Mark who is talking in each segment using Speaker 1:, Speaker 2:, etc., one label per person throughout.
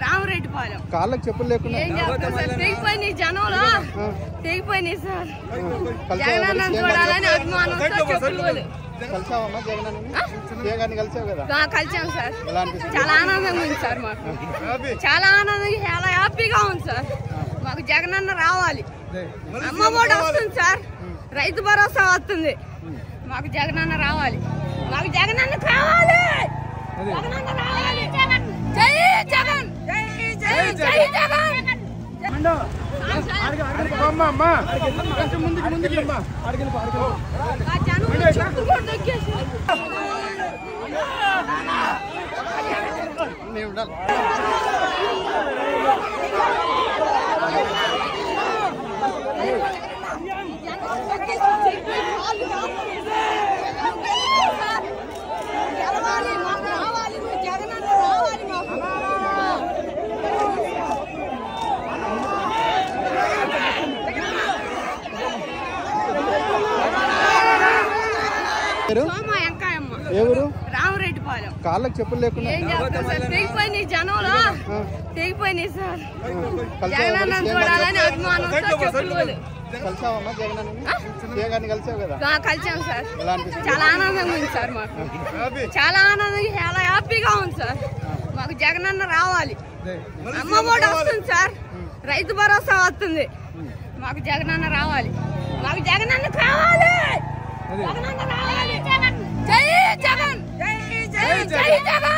Speaker 1: రామరెడ్డిపాలెం
Speaker 2: కాళ్ళకి చెప్పులు లేకుండా
Speaker 1: తెగిపోయినాయి జనంలో తెగిపోయినాయి సార్ జగనన్న చూడాలని అభిమానం
Speaker 2: కలిసావమ్మా జగన్ కలిసావు కదా
Speaker 1: కలిసాం సార్ చాలా ఆనందంగా ఉంది సార్ మాకు చాలా ఆనందంగా చాలా హ్యాపీగా ఉంది సార్ మాకు జగనన్న రావాలి అమ్మ ఒడి వస్తుంది సార్ రైతు భరోసా వస్తుంది మాకు జగనన్న రావాలి మాకు జగనన్న కావాలి జగనన్న రావాలి జై జగన్ జై జై జగన్ రామరెడ్డిపాలెం
Speaker 2: కాళ్ళకి చెప్పులు లేకుండా
Speaker 1: తెగిపోయినాయి జనంలో తెగిపోయినాయి సార్ జగనన్న చూడాలని అభిమానం
Speaker 2: కలిసావమ్మా జగన్ కలిసావు కదా
Speaker 1: కలిసాం సార్ చాలా ఆనందంగా ఉంది సార్ మాకు చాలా ఆనందంగా చాలా హ్యాపీగా ఉంది సార్ మాకు జగనన్న రావాలి అమ్మ ఒడి వస్తుంది సార్ రైతు భరోసా వస్తుంది మాకు జగనన్న రావాలి మాకు జగనన్న కావాలి జగనన్న రావాలి జై జగన్ జై జై జై జగన్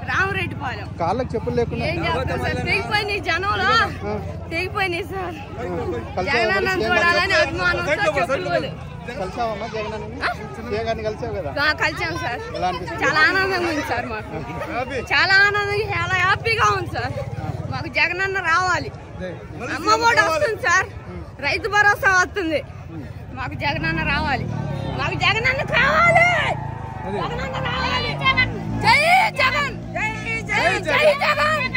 Speaker 1: రామరెడ్డిపాలెం
Speaker 2: కాళ్ళకి చెప్పులు లేకుండా
Speaker 1: తెగిపోయినాయి జనంలో తెగిపోయినాయి సార్ జగనన్న చూడాలని అభిమానం
Speaker 2: కలిసావమ్మా జగన్ కలిసావు కదా
Speaker 1: కలిసాం సార్ చాలా ఆనందంగా ఉంది సార్ మాకు చాలా ఆనందంగా చాలా హ్యాపీగా ఉంది సార్ మాకు జగనన్న రావాలి అమ్మ ఒడి వస్తుంది సార్ రైతు భరోసా వస్తుంది మాకు జగనన్న రావాలి మాకు జగనన్న కావాలి జగనన్న రావాలి జై జగన్ జై జై జై జగన్